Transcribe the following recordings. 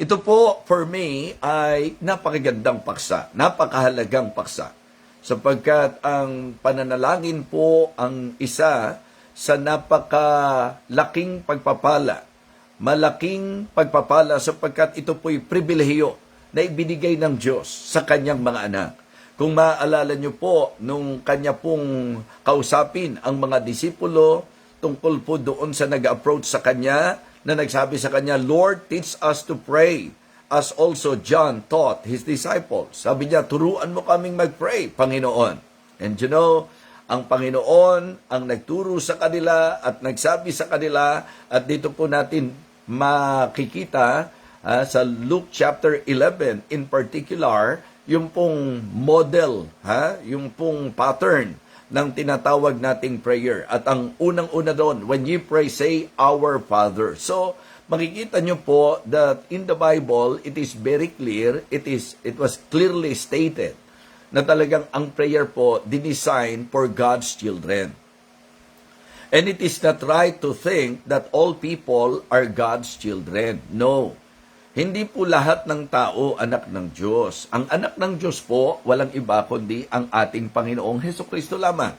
Ito po, for me, ay napakagandang paksa, napakahalagang paksa. Sapagkat ang pananalangin po ang isa sa napakalaking pagpapala. Malaking pagpapala sapagkat ito po'y pribilehiyo na ibinigay ng Diyos sa kanyang mga anak. Kung maaalala niyo po, nung kanya pong kausapin ang mga disipulo tungkol po doon sa nag-approach sa kanya, na nagsabi sa kanya, Lord, teach us to pray, as also John taught his disciples. Sabi niya, turuan mo kaming mag-pray, Panginoon. And you know, ang Panginoon ang nagturo sa kanila at nagsabi sa kanila, at dito po natin makikita sa Luke chapter 11 in particular, yung pong model, yung pong pattern ng tinatawag nating prayer. At ang unang-una doon, when you pray, say, Our Father. So, makikita nyo po that in the Bible, it is very clear, it was clearly stated na talagang ang prayer po dinesign for God's children. And it is not right to think that all people are God's children. No. Hindi po lahat ng tao anak ng Diyos. Ang anak ng Diyos po, walang iba kundi ang ating Panginoong Hesukristo lamang.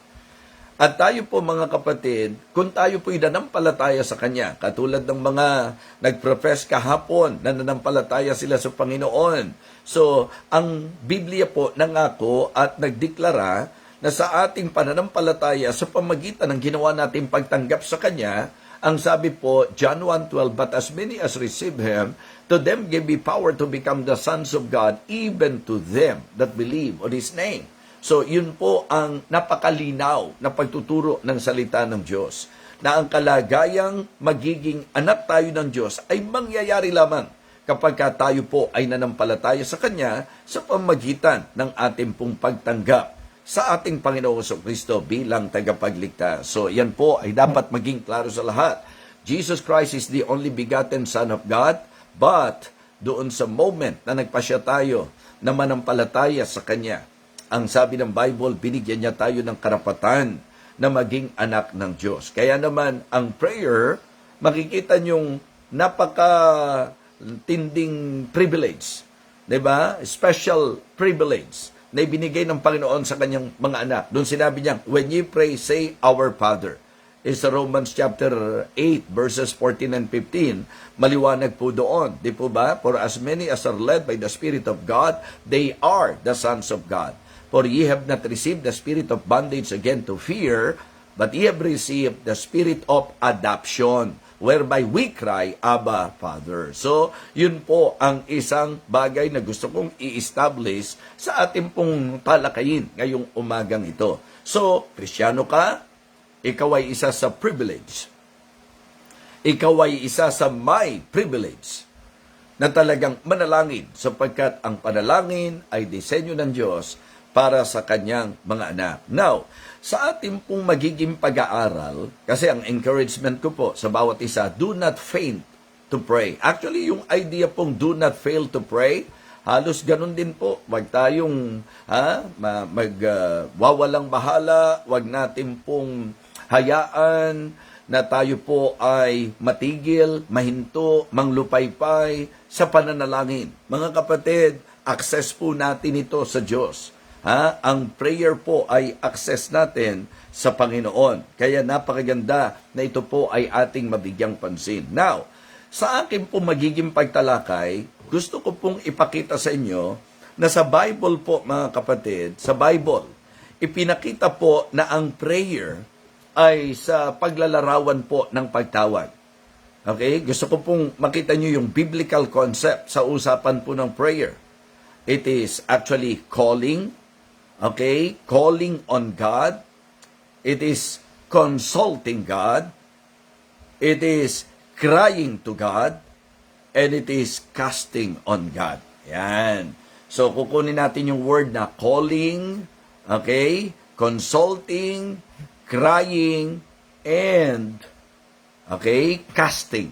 At tayo po mga kapatid, kung tayo po'y nanampalataya sa Kanya, katulad ng mga nag-profess kahapon na nanampalataya sila sa Panginoon. So, ang Biblia po nangako at nagdeklara na sa ating pananampalataya sa pamagitan ng ginawa nating pagtanggap sa Kanya, ang sabi po, John 1:12, but as many as receive Him, to them gave He power to become the sons of God, even to them that believe on His name. So, yun po ang napakalinaw na pagtuturo ng salita ng Diyos, na ang kalagayang magiging anak tayo ng Diyos ay mangyayari lamang kapag tayo po ay nanampalataya sa Kanya sa pamagitan ng ating pong pagtanggap sa ating Panginoong Jesucristo bilang tagapagligtas. So, yan po ay dapat maging klaro sa lahat. Jesus Christ is the only begotten Son of God, but doon sa moment na nagpasya tayo na manampalataya sa Kanya, ang sabi ng Bible, binigyan niya tayo ng karapatan na maging anak ng Diyos. Kaya naman, ang prayer, makikita niyong napaka-tinding privilege. Diba? Special privilege na ibinigay ng Panginoon sa kanyang mga anak. Doon sinabi niya, when you pray, say, Our Father. Is Romans chapter 8, verses 14 and 15. Maliwanag po doon. Di po ba? For as many as are led by the Spirit of God, they are the sons of God. For ye have not received the spirit of bondage again to fear, but ye have received the spirit of adoption, whereby we cry, Abba, Father. So, yun po ang isang bagay na gusto kong i-establish sa ating pong talakayin ngayong umagang ito. So, Kristiyano ka, ikaw ay isa sa privilege. Ikaw ay isa sa may privilege na talagang manalangin sapagkat ang panalangin ay disenyo ng Diyos para sa kanyang mga anak. Now, sa ating pong magiging pag-aaral, kasi ang encouragement ko po sa bawat isa, do not faint to pray. Actually, yung idea pong do not fail to pray, halos ganun din po. Wag tayong wawalang bahala, wag natin pong hayaan na tayo po ay matigil, mahinto, manglupaypay sa pananalangin. Mga kapatid, access po natin ito sa Diyos. Ang prayer po ay access natin sa Panginoon. Kaya napakaganda na ito po ay ating mabigyang pansin. Now, sa akin po magiging pagtalakay, gusto ko pong ipakita sa inyo na sa Bible po mga kapatid, sa Bible, ipinakita po na ang prayer ay sa paglalarawan po ng pagtawag. Okay? Gusto ko pong makita nyo yung biblical concept sa usapan po ng prayer. It is actually calling, okay? Calling on God. It is consulting God. It is crying to God. And it is casting on God. Yan. So, kukunin natin yung word na calling, okay? Consulting, crying, and, okay, casting.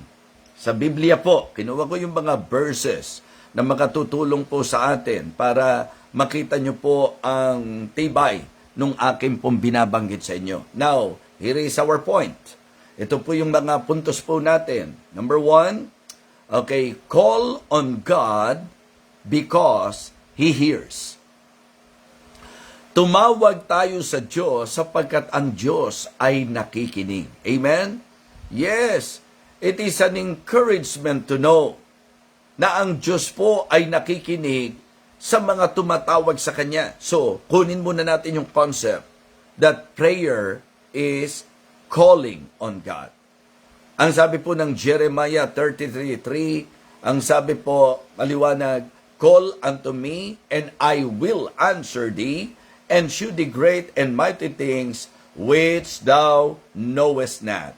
Sa Biblia po, kinuha ko yung mga verses na makatutulong po sa atin para makita nyo po ang tibay nung aking pong binabanggit sa inyo. Now, here is our point. Ito po yung mga puntos po natin. Number 1, Okay, call on God because He hears. Tumawag tayo sa Diyos sapagkat ang Diyos ay nakikinig. Amen? Yes, it is an encouragement to know na ang Diyos po ay nakikinig sa mga tumatawag sa Kanya. So, kunin muna natin yung concept that prayer is calling on God. Ang sabi po ng Jeremiah 33:3, ang sabi po, maliwanag, call unto me and I will answer thee and shew thee great and mighty things which thou knowest not.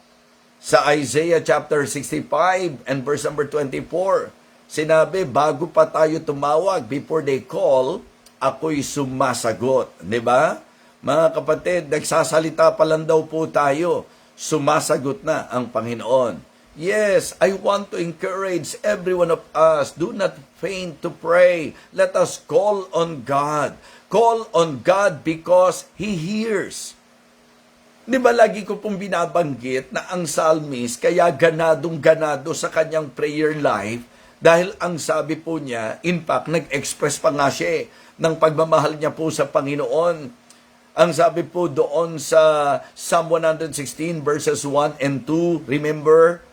Sa Isaiah chapter 65 and verse number 24, sinabi, bago pa tayo tumawag, before they call, ako'y sumasagot. Diba? Mga kapatid, nagsasalita pa lang daw po tayo, sumasagot na ang Panginoon. Yes, I want to encourage every one of us, do not faint to pray. Let us call on God. Call on God because He hears. Di ba lagi ko pong binabanggit na ang psalmist kaya ganadong-ganado sa kanyang prayer life dahil ang sabi po niya, in fact, nag-express pa nga siya ng pagmamahal niya po sa Panginoon. Ang sabi po doon sa Psalm 116 verses 1 and 2, remember?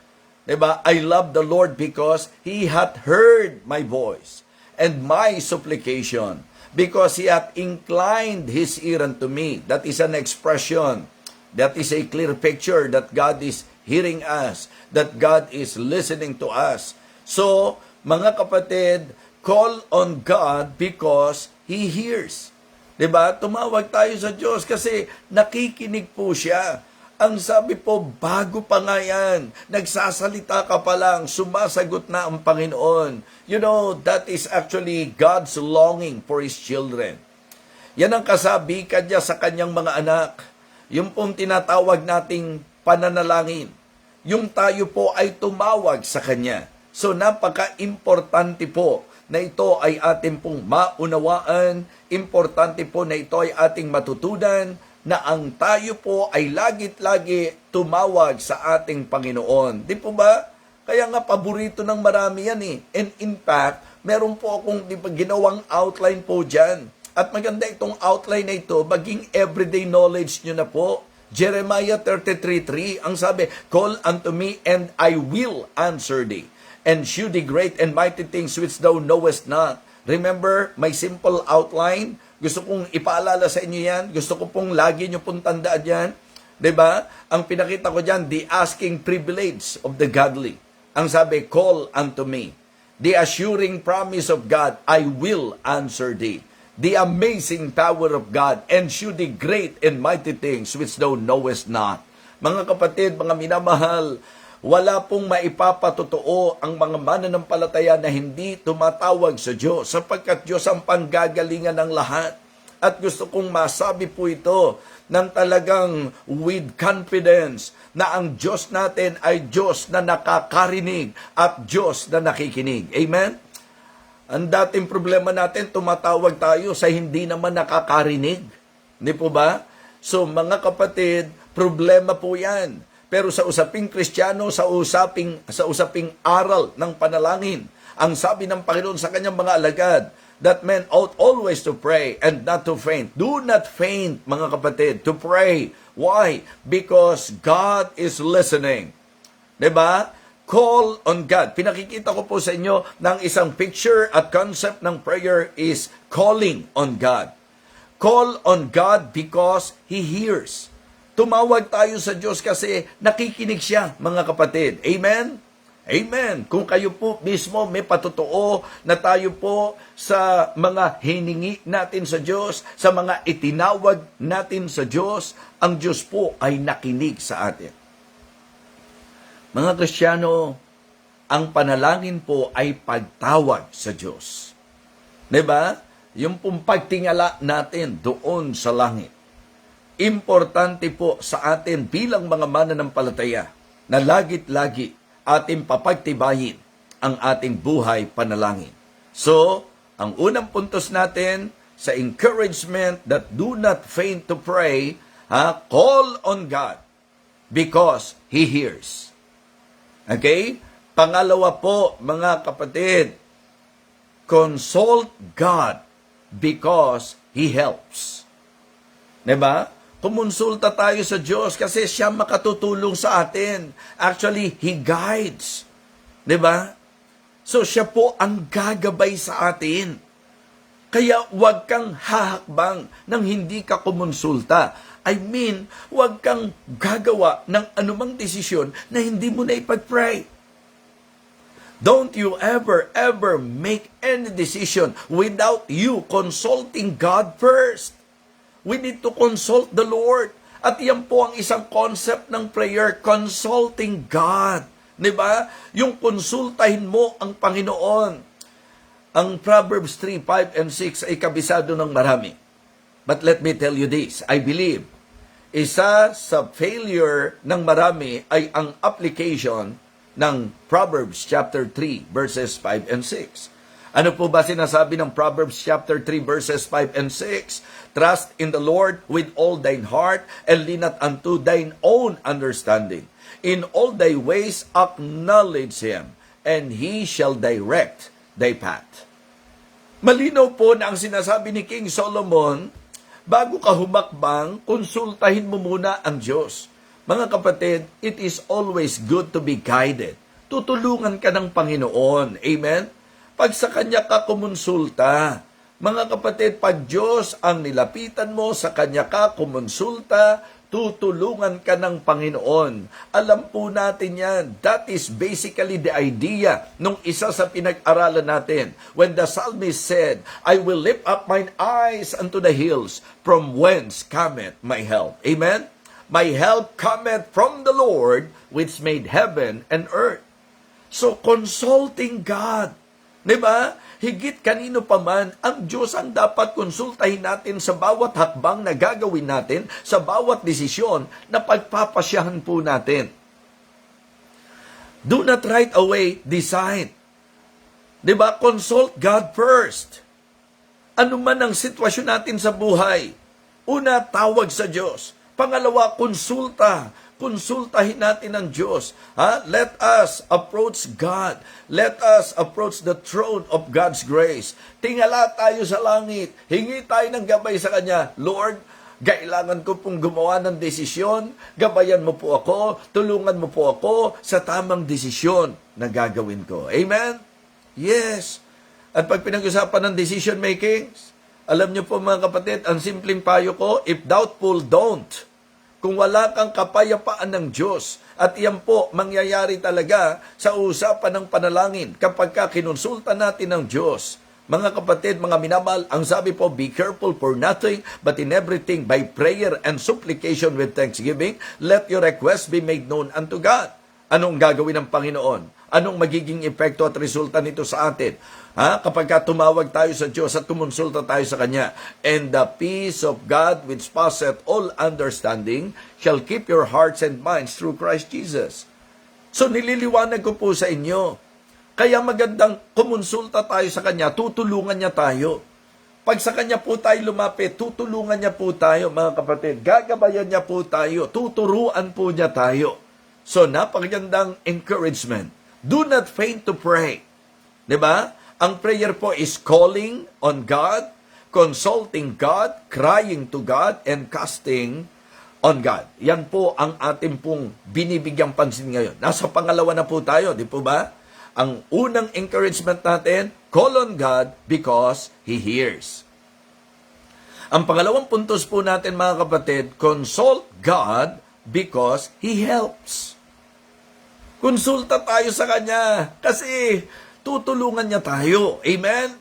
Diba? I love the Lord because He hath heard my voice and my supplication, because He hath inclined His ear unto me. That is an expression. That is a clear picture that God is hearing us, that God is listening to us. So, mga kapatid, call on God because He hears. Diba? Tumawag tayo sa Diyos kasi nakikinig po siya. Ang sabi po, bago pa nga yan, nagsasalita ka pa lang, sumasagot na ang Panginoon. You know, that is actually God's longing for His children. Yan ang kasabikan niya sa kanyang mga anak. Yung pong tinatawag nating pananalangin. Yung tayo po ay tumawag sa Kanya. So napaka-importante po na ito ay ating pong maunawaan. Importante po na ito ay ating matutunan na ang tayo po ay lagit-lagi tumawag sa ating Panginoon. Di po ba? Kaya nga paborito ng marami yan eh. And in fact, meron po akong ginawang outline po dyan. At maganda itong outline na ito, maging everyday knowledge nyo na po. Jeremiah 33:3, ang sabi, call unto me and I will answer thee, and shew thee great and mighty things which thou knowest not. Remember, my simple outline, gusto kong ipaalala sa inyo yan, gusto ko pong lagi nyo pong tandaan yan. Diba? Ang pinakita ko dyan, the asking privilege of the godly. Ang sabi, call unto me. The assuring promise of God, I will answer thee. The amazing power of God, and shew thee great and mighty things which thou knowest not. Mga kapatid, mga minamahal, wala pong maipapatotoo ang mga mananampalataya na hindi tumatawag sa Diyos, sapagkat Diyos ang panggagalingan ng lahat. At gusto kong masabi po ito ng talagang with confidence na ang Diyos natin ay Diyos na nakakarinig at Diyos na nakikinig. Amen? Ang dating problema natin, tumatawag tayo sa hindi naman nakakarinig. Hindi po ba? So mga kapatid, problema po yan. Pero sa usaping Kristiyano, sa usaping aral ng panalangin, ang sabi ng Panginoon sa kanyang mga alagad, that men ought always to pray and not to faint. Do not faint, mga kapatid, to pray. Why? Because God is listening. Diba? Call on God. Pinakikita ko po sa inyo ng isang picture at concept ng prayer is calling on God. Call on God because He hears. Tumawag tayo sa Diyos kasi nakikinig siya, mga kapatid. Amen? Amen. Kung kayo po mismo may patotoo na tayo po sa mga hiningi natin sa Diyos, sa mga itinawag natin sa Diyos, ang Diyos po ay nakinig sa atin. Mga Kristiyano, ang panalangin po ay pagtawag sa Diyos. Diba? Yung pong pagtingala natin doon sa langit. Importante po sa atin bilang mga mananampalataya na lagit-lagi ating papagtibayin ang ating buhay panalangin. So, ang unang puntos natin sa encouragement that do not faint to pray, call on God because He hears. Okay? Pangalawa po, mga kapatid, consult God because He helps. Diba? Kumonsulta tayo sa Diyos kasi siya makatutulong sa atin. Actually, He guides. Diba? So, siya po ang gagabay sa atin. Kaya huwag kang hahakbang nang hindi ka kumonsulta. I mean, huwag kang gagawa ng anumang desisyon na hindi mo na ipag-pray. Don't you ever make any decision without you consulting God first. We need to consult the Lord. At yan po ang isang concept ng prayer, consulting God. Diba? Yung konsultahin mo ang Panginoon. Ang Proverbs 3, 5, and 6 ay kabisado ng marami. But let me tell you this, I believe, isa sa failure ng marami ay ang application ng Proverbs chapter 3, verses 5 and 6. Ano po ba sinasabi ng Proverbs chapter 3, verses 5 and 6? Trust in the Lord with all thine heart, and lean not unto thine own understanding. In all thy ways acknowledge Him, and He shall direct thy path. Malinaw po na ang sinasabi ni King Solomon, bago ka humakbang, konsultahin mo muna ang Diyos. Mga kapatid, it is always good to be guided. Tutulungan ka ng Panginoon. Amen? Pag sa Kanya ka kumonsulta, mga kapatid, pag Diyos ang nilapitan mo, sa Kanya ka kumonsulta, tutulungan ka ng Panginoon. Alam po natin yan. That is basically the idea nung isa sa pinag-aralan natin. When the psalmist said, I will lift up mine eyes unto the hills, from whence cometh my help. Amen? My help cometh from the Lord, which made heaven and earth. So, consulting God. Diba? Higit kanino pa man, ang Diyos ang dapat konsultahin natin sa bawat hakbang na gagawin natin, sa bawat desisyon na pagpapasyahan po natin. Do not right away decide. Diba? Consult God first. Ano man ang sitwasyon natin sa buhay, una, tawag sa Diyos. Pangalawa, konsulta. Konsultahin natin ang Diyos. Let us approach God. Let us approach the throne of God's grace. Tingala tayo sa langit. Hingi tayo ng gabay sa Kanya. Lord, kailangan ko pong gumawa ng desisyon. Gabayan mo po ako. Tulungan mo po ako sa tamang desisyon na gagawin ko. Amen? Yes. At pag pinag-usapan ng decision making, alam niyo po mga kapatid, ang simpleng payo ko, if doubtful, don't. Kung wala kang kapayapaan ng Diyos, at iyan po mangyayari talaga sa usapan ng panalangin kapag kinonsulta natin ng Diyos. Mga kapatid, mga minamahal, ang sabi po, be careful for nothing, but in everything by prayer and supplication with thanksgiving, let your request be made known unto God. Anong gagawin ng Panginoon? Anong magiging epekto at resulta nito sa atin? Kapag tumawag tayo sa Diyos at kumonsulta tayo sa Kanya, and the peace of God which passeth all understanding shall keep your hearts and minds through Christ Jesus. So nililiwanag ko po sa inyo, kaya magandang kumonsulta tayo sa Kanya, tutulungan niya tayo. Pag sa Kanya po tayo lumapit, tutulungan niya po tayo, mga kapatid. Gagabayan niya po tayo, tuturuan po niya tayo. So napakagandang encouragement. Do not faint to pray. Diba? Ang prayer po is calling on God, consulting God, crying to God, and casting on God. Yan po ang ating pong binibigyang pansin ngayon. Nasa pangalawa na po tayo, di po ba? Ang unang encouragement natin, call on God because He hears. Ang pangalawang puntos po natin, mga kapatid, consult God because He helps. Konsulta tayo sa Kanya kasi tutulungan niya tayo. Amen?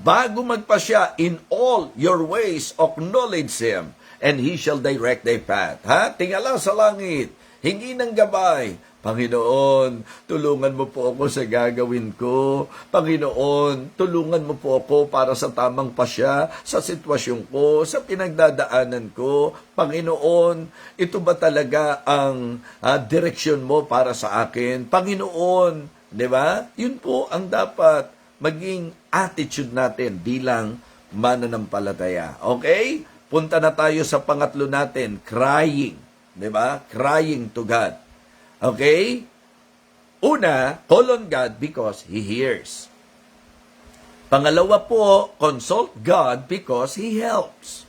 Bago magpasya, in all your ways acknowledge Him, and He shall direct thy path. Tingala sa langit, hingi ng gabay. Panginoon, tulungan mo po ako sa gagawin ko. Panginoon, tulungan mo po ako para sa tamang pasya, sa sitwasyon ko, sa pinagdadaanan ko. Panginoon, ito ba talaga ang direksyon mo para sa akin? Panginoon, di ba? Yun po ang dapat maging attitude natin bilang mananampalataya. Okay? Punta na tayo sa pangatlo natin, crying. Di ba? Crying to God. Okay? Una, call on God because He hears. Pangalawa po, consult God because He helps.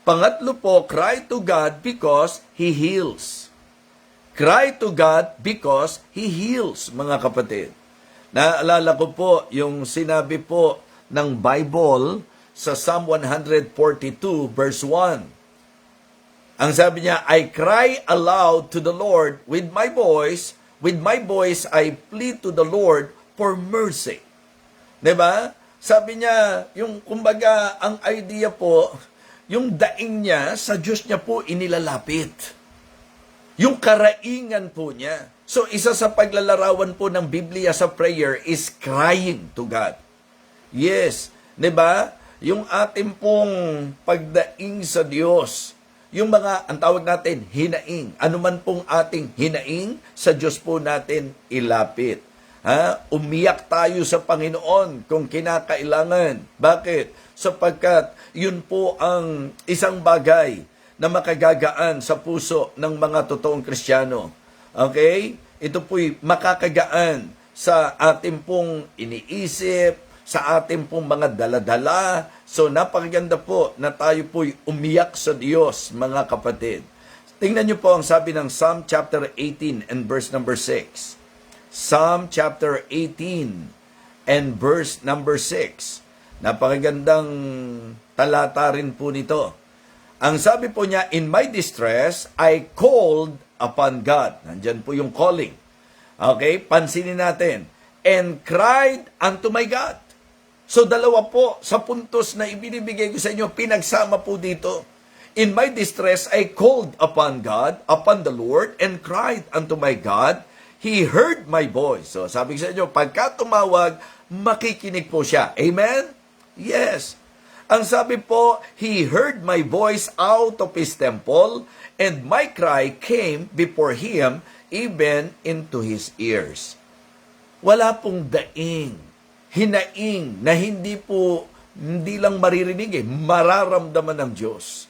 Pangatlo po, cry to God because He heals. Cry to God because He heals, mga kapatid. Naalala ko po yung sinabi po ng Bible sa Psalm 142 verse 1. Ang sabi niya, I cry aloud to the Lord with my voice I plead to the Lord for mercy. 'Di ba? Sabi niya, yung kumbaga ang idea po, yung daing niya sa Diyos niya po inilalapit. Yung karaingan po niya. So isa sa paglalarawan po ng Biblia sa prayer is crying to God. Yes, 'di ba? Yung ating pong pagdaing sa Diyos, yung mga, ang tawag natin, hinaing. Ano man pong ating hinaing, sa Diyos po natin ilapit. Umiyak tayo sa Panginoon kung kinakailangan. Bakit? Sapagkat yun po ang isang bagay na makagagaan sa puso ng mga totoong Kristiyano. Okay? Ito po'y makakagaan sa ating pong iniisip, sa ating pong mga daladala. So, napakaganda po na tayo po'y umiyak sa Diyos, mga kapatid. Tingnan niyo po ang sabi ng Psalm chapter 18 and verse number 6. Psalm chapter 18 and verse number 6. Napakagandang talata rin po nito. Ang sabi po niya, in my distress, I called upon God. Nandyan po yung calling. Okay? Pansinin natin. And cried unto my God. So dalawa po sa puntos na ibinibigay ko sa inyo, pinagsama po dito. In my distress, I called upon God, upon the Lord, and cried unto my God. He heard my voice. So sabi ko sa inyo, pagka tumawag, makikinig po siya. Amen? Yes. Ang sabi po, He heard my voice out of His temple, and my cry came before Him, even into His ears. Wala pong daing, hinaing, na hindi lang maririnig mararamdaman ng Diyos.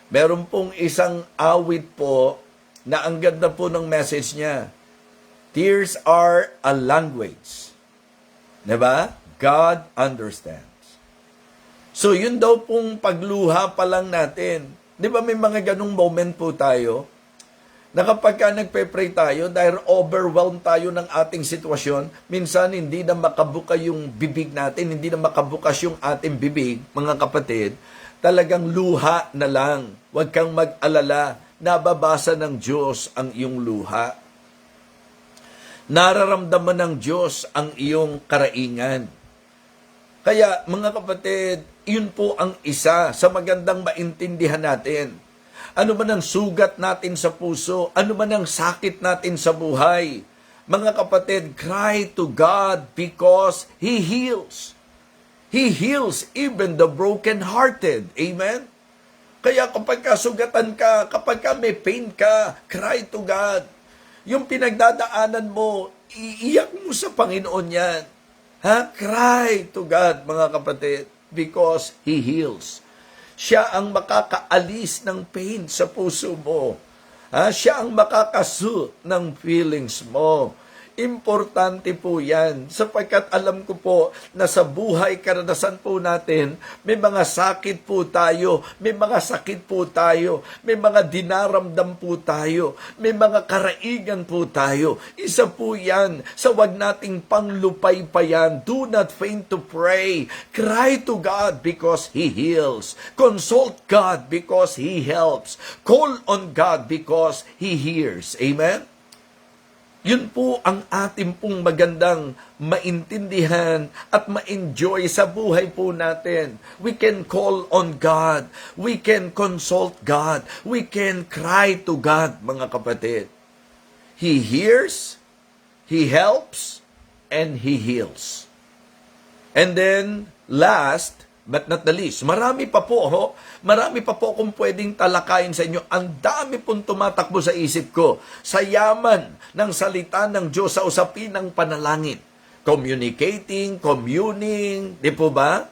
Meron pong isang awit po na ang ganda po ng message niya. Tears are a language. Diba? God understands. So yun daw pong pagluha pa lang natin. Di ba may mga ganong moment po tayo na kapag ka nagpe-pray tayo dahil overwhelmed tayo ng ating sitwasyon, minsan hindi na makabuka yung bibig natin, hindi na makabukas yung ating bibig, mga kapatid, talagang luha na lang. Huwag kang mag-alala, nababasa ng Diyos ang iyong luha. Nararamdaman ng Diyos ang iyong karaingan. Kaya mga kapatid, yun po ang isa sa magandang maintindihan natin. Ano man ang sugat natin sa puso, ano man ang sakit natin sa buhay, mga kapatid, cry to God because He heals. He heals even the broken-hearted. Amen? Kaya kapag kasugatan ka, kapag ka may pain ka, cry to God. Yung pinagdadaanan mo, iiyak mo sa Panginoon yan. Cry to God, mga kapatid, because He heals. Siya ang makakaalis ng pain sa puso mo. Siya ang makakasoothe ng feelings mo. Importante po yan, sapagkat alam ko po na sa buhay karanasan po natin, may mga sakit po tayo, may mga sakit po tayo, may mga dinaramdam po tayo, may mga karaigan po tayo. Isa po yan sa wag nating panglupaypayan. Do not faint to pray. Cry to God because He heals. Consult God because He helps. Call on God because He hears. Amen? Yun po ang ating pong magandang maintindihan at ma-enjoy sa buhay po natin. We can call on God. We can consult God. We can cry to God, mga kapatid. He hears, He helps, and He heals. And then, last but not the least, marami pa po kung pwedeng talakayin sa inyo. Ang dami pong tumatakbo sa isip ko sa yaman ng salita ng Diyos sa usapin ng panalangin. Communicating, communing, di po ba?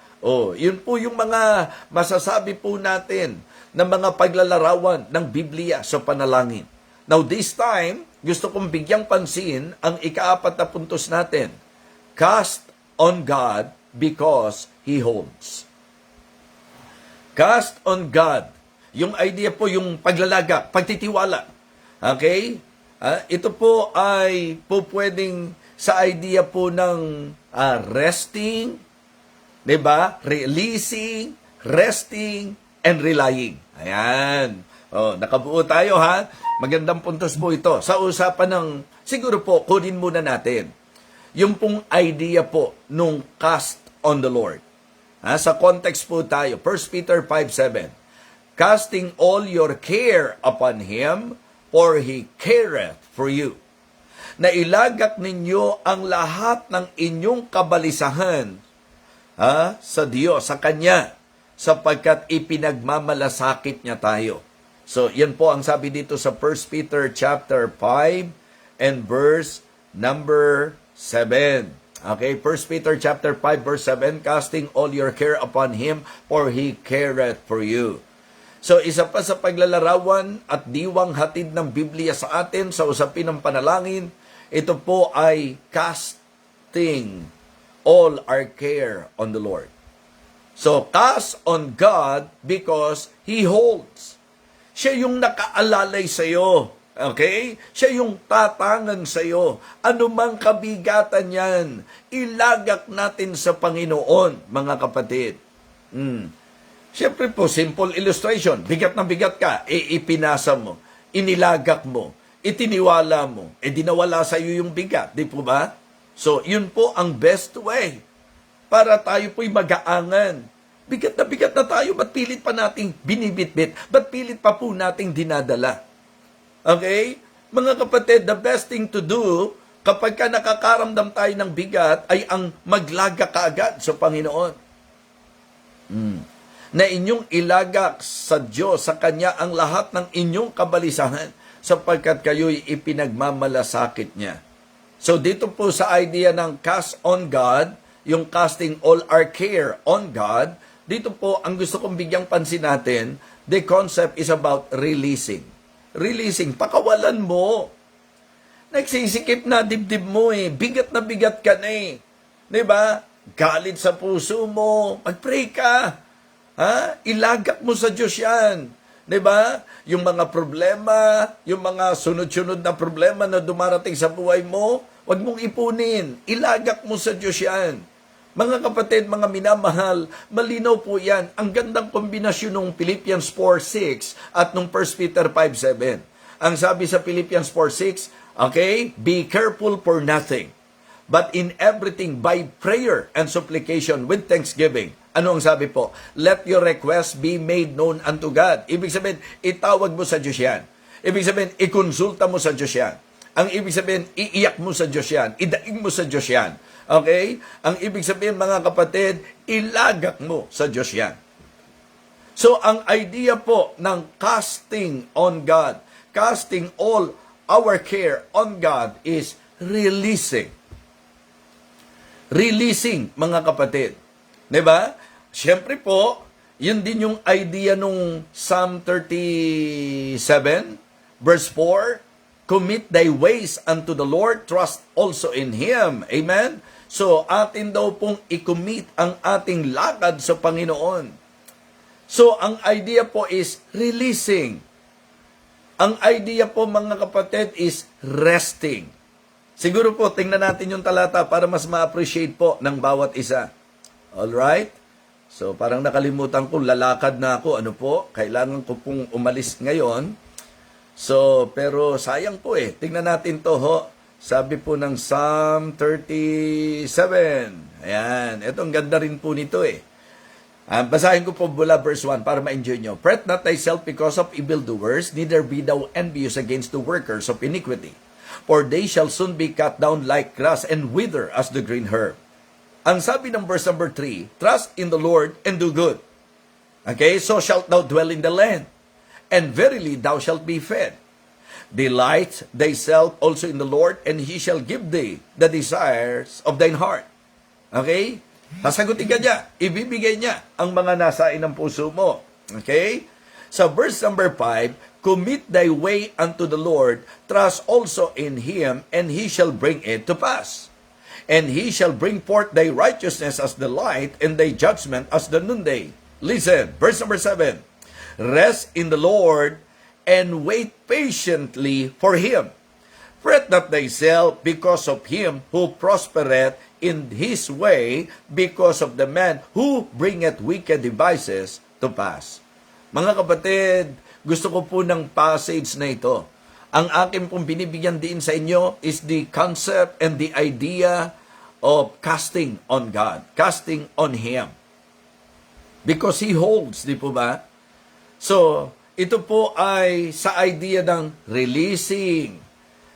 Yun po yung mga masasabi po natin na mga paglalarawan ng Biblia sa panalangin. Now this time, gusto kong bigyang pansin ang ika-4 na puntos natin. Cast on God because He holds. Cast on God. Yung idea po, yung paglalagak, pagtitiwala. Okay? Ito po ay po pwedeng sa idea po ng resting, diba? Releasing, resting, and relying. Ayan. Nakabuo tayo ha. Magandang puntos po ito. Sa usapan ng, siguro po, kunin muna natin. Yung pong idea po nung cast on the Lord. Sa context po tayo. 1 Peter 5:7. Casting all your care upon Him, for He careth for you. Na ilagak ninyo ang lahat ng inyong kabalisahan sa Diyos, sa Kanya, sapagkat ipinagmamalasakit niya tayo. So, yan po ang sabi dito sa 1 Peter chapter 5 and verse number 7. Okay, 1 Peter chapter 5 verse 7, casting all your care upon Him, for He careth for you. So, isa pa sa paglalarawan at diwang hatid ng Biblia sa atin sa usapin ng panalangin, ito po ay casting all our care on the Lord. So, cast on God because He holds. Siya yung nakaalalay sa iyo. Okay? Siya yung tatangan sa iyo. Ano mang kabigatan yan, ilagak natin sa Panginoon, mga kapatid. Siyempre po, simple illustration. Bigat na bigat ka, ipinasa mo, inilagak mo, itiniwala mo, dinawala sa iyo yung bigat. Di po ba? So, yun po ang best way para tayo po'y mag-aangan. Bigat na tayo, ba't pilit pa nating binibitbit? Ba't pilit pa po nating dinadala? Okay? Mga kapatid, the best thing to do kapag ka nakakaramdam tayo ng bigat ay ang maglaga kaagad sa Panginoon. Na inyong ilagak sa Diyos, sa Kanya ang lahat ng inyong kabalisahan sapagkat kayo'y ipinagmamalasakit niya. So dito po sa idea ng cast on God, yung casting all our care on God, dito po, ang gusto kong bigyang pansin natin, the concept is about releasing. Releasing, pakawalan mo. Nagsisikip na dibdib mo bigat na bigat ka na Diba? Galit sa puso mo, mag-pray ka. Ilagak mo sa Diyos yan. Diba? Yung mga problema, yung mga sunod-sunod na problema na dumarating sa buhay mo, wag mong ipunin. Ilagak mo sa Diyos yan. Mga kapatid, mga minamahal, malinaw po yan. Ang gandang kombinasyon ng Philippians 4:6 at nung 1 Peter 5:7. Ang sabi sa Philippians 4:6, okay, be careful for nothing, but in everything by prayer and supplication with thanksgiving. Ano ang sabi po? Let your requests be made known unto God. Ibig sabihin, itawag mo sa Diyos yan. Ibig sabihin, ikonsulta mo sa Diyos yan. Ang ibig sabihin, iiyak mo sa Diyos yan. Idaing mo sa Diyos yan. Okay? Ang ibig sabihin, mga kapatid, ilagak mo sa Diyos yan. So, ang idea po ng casting on God, casting all our care on God is releasing. Releasing, mga kapatid. Diba? Siyempre po, yun din yung idea nung Psalm 37, verse 4, commit thy ways unto the Lord, trust also in Him. Amen? So, atin daw pong i-commit ang ating lakad sa Panginoon. So, ang idea po is releasing. Ang idea po, mga kapatid, is resting. Siguro po, tingnan natin yung talata para mas ma-appreciate po ng bawat isa. Alright? So, parang nakalimutan ko, lalakad na ako. Ano po? Kailangan ko pong umalis ngayon. So, pero sayang po Tingnan natin to ho. Sabi po ng Psalm 37. Ayan. Ito, ang ganda rin po nito basahin ko po mula verse 1 para ma-enjoy nyo. Fret not thyself because of evildoers, neither be thou envious against the workers of iniquity. For they shall soon be cut down like grass and wither as the green herb. Ang sabi ng verse number 3, trust in the Lord and do good. Okay, so shalt thou dwell in the land, and verily thou shalt be fed. Delight thyself also in the Lord, and He shall give thee the desires of thine heart. Okay? Sasagutin ka niya. Ibibigay niya ang mga nasain ng puso mo. Okay? Sa verse number 5, commit thy way unto the Lord, trust also in Him, and He shall bring it to pass. And He shall bring forth thy righteousness as the light, and thy judgment as the noonday. Listen, verse number 7. Rest in the Lord, and wait patiently for Him. Fret not thyself because of him who prospereth in his way, because of the man who bringeth wicked devices to pass. Mga kapatid, gusto ko po ng passage na ito. Ang akin pong binibigyan din sa inyo is the concept and the idea of casting on God, casting on Him. Because He holds, di po ba? So, ito po ay sa idea ng releasing,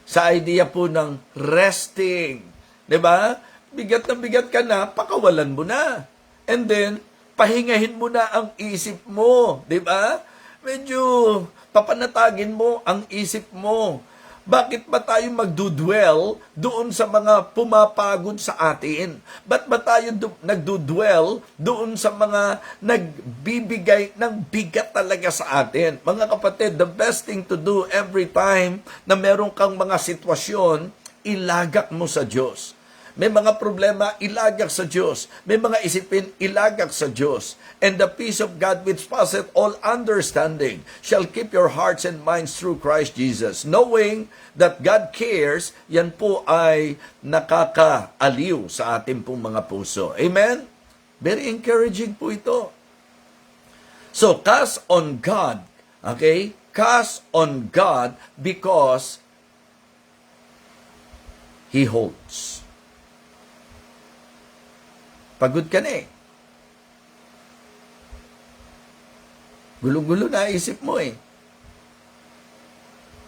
sa idea po ng resting. Diba? Bigat na bigat ka na, pakawalan mo na. And then, pahingahin mo na ang isip mo. Diba? Medyo papanatagin mo ang isip mo. Bakit ba tayo magdudwell doon sa mga pumapagod sa atin? Ba't ba tayo nagdudwell doon sa mga nagbibigay ng bigat talaga sa atin? Mga kapatid, the best thing to do every time na meron kang mga sitwasyon, ilagak mo sa Diyos. May mga problema, ilagak sa Diyos. May mga isipin, ilagak sa Diyos. And the peace of God which passeth all understanding shall keep your hearts and minds through Christ Jesus. Knowing that God cares, yan po ay nakakaaliw sa ating pong mga puso. Amen? Very encouraging po ito. So, cast on God. Okay? Cast on God because He holds. Pagod ka na eh. Gulo-gulo na isip mo eh.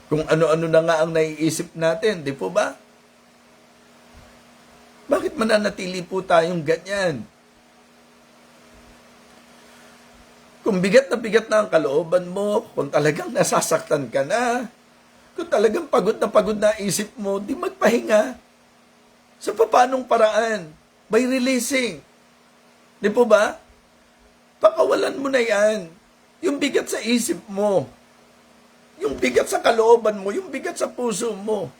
Kung ano-ano na nga ang naiisip natin, di po ba? Bakit mananatili po tayong ganyan? Kung bigat na ang kalooban mo, kung talagang nasasaktan ka na, kung talagang pagod na isip mo, di magpahinga. Sa paanong paraan? By releasing. Di po ba? Pakawalan mo na yan. Yung bigat sa isip mo. Yung bigat sa kalooban mo. Yung bigat sa puso mo.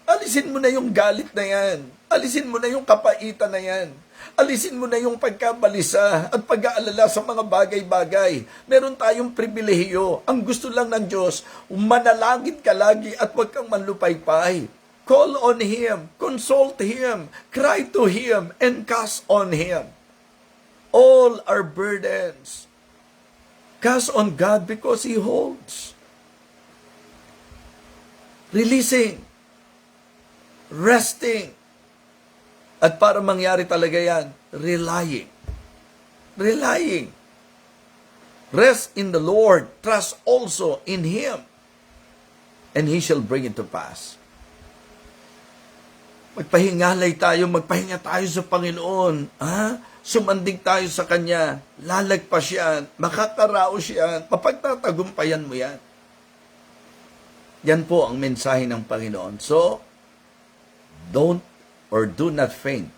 Alisin mo na yung galit na yan. Alisin mo na yung kapaitan na yan. Alisin mo na yung pagkabalisa at pag-aalala sa mga bagay-bagay. Meron tayong pribilehiyo. Ang gusto lang ng Diyos, manalangin ka lagi at huwag kang manlupaypay. Call on Him, consult Him, cry to Him, and cast on Him. All our burdens. Cast on God because He holds. Releasing. Resting. At para mangyari talaga yan, relying. Relying. Rest in the Lord. Trust also in Him. And He shall bring it to pass. Magpahingalay tayo, magpahinga tayo sa Panginoon. Sumandig tayo sa Kanya. Lalagpas yan. Makakaraos yan. Mapagtatagumpayan mo yan. Yan po ang mensahe ng Panginoon. So, don't or do not faint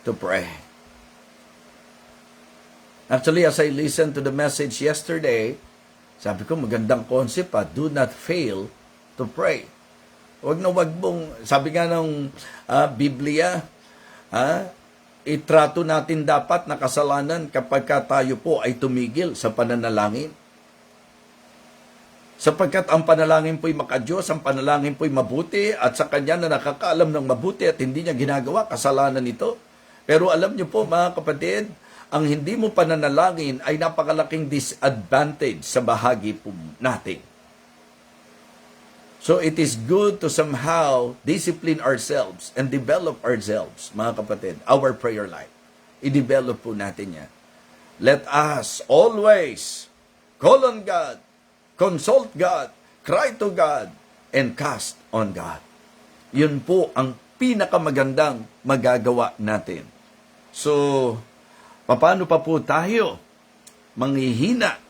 to pray. Actually, as I listened to the message yesterday, sabi ko, magandang concept do not fail to pray. Wag mong, sabi nga ng Biblia, itrato natin dapat na kasalanan kapag tayo po ay tumigil sa pananalangin. Sapagkat ang panalangin po'y makadiyos, ang panalangin po'y mabuti, at sa Kanya na nakakaalam ng mabuti at hindi niya ginagawa, kasalanan ito. Pero alam niyo po mga kapatid, ang hindi mo pananalangin ay napakalaking disadvantage sa bahagi po natin. So it is good to somehow discipline ourselves and develop ourselves, mga kapatid, our prayer life. I-develop po natin yan. Let us always call on God, consult God, cry to God, and cast on God. Yun po ang pinakamagandang magagawa natin. So, paano pa po tayo manghihina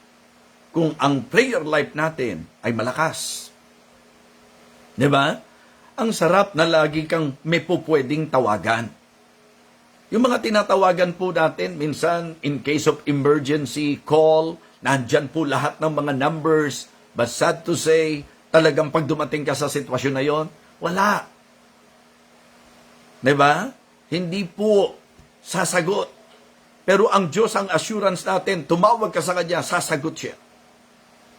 kung ang prayer life natin ay malakas? Diba? Ang sarap na lagi kang may pupwedeng tawagan. Yung mga tinatawagan po natin, minsan, in case of emergency, call, nandyan po lahat ng mga numbers, but sad to say, talagang pag dumating ka sa sitwasyon na yon, wala. Diba? Hindi po sasagot. Pero ang Diyos, ang assurance natin, tumawag ka sa Kanya, sasagot siya.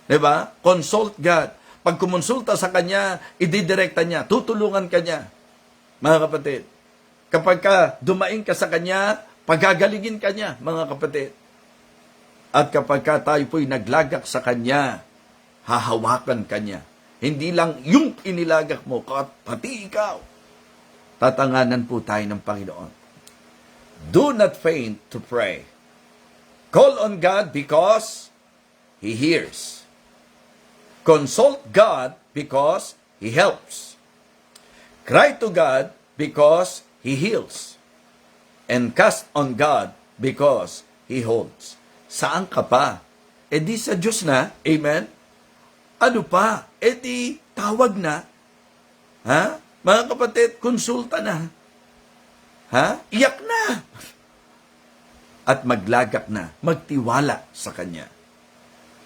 Diba? Consult God. Pag kumonsulta sa Kanya, ididirekta niya, tutulungan ka niya. Mga kapatid, kapag ka dumaing ka sa Kanya, pagagalingin ka niya, mga kapatid. At kapag ka tayo po'y naglagak sa Kanya, hahawakan ka niya. Hindi lang yung inilagak mo, pati ikaw. Tatanganan po tayo ng Panginoon. Do not faint to pray. Call on God because He hears. Consult God because He helps. Cry to God because He heals. And cast on God because He holds. Saan ka pa? E di sa Diyos na. Amen? Ano pa? E di tawag na. Ha? Mga kapatid, konsulta na. Ha? Iyak na. At maglagak na. Magtiwala sa Kanya.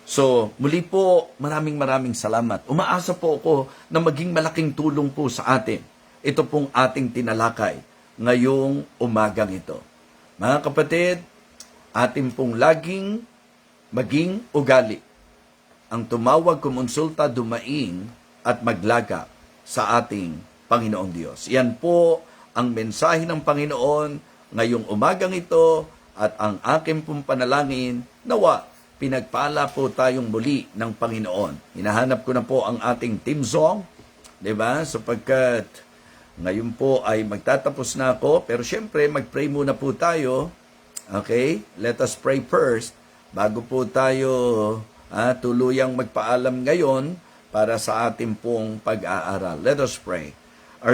So, muli po, maraming salamat. Umaasa po ako na maging malaking tulong po sa atin. Ito pong ating tinalakay ngayong umagang ito. Mga kapatid, atin pong laging maging ugali. Ang tumawag, kumonsulta, dumaing at maglagak sa ating Panginoong Diyos. Yan po ang mensahe ng Panginoon ngayong umagang ito at ang aking pong panalangin, nawa, pinagpala po tayong muli ng Panginoon. Hinahanap ko na po ang ating team song, diba? Sapagkat ngayon po ay magtatapos na ako, pero syempre mag-pray muna po tayo. Okay? Let us pray first bago po tayo tuluyang magpaalam ngayon para sa ating pong pag-aaral. Let us pray.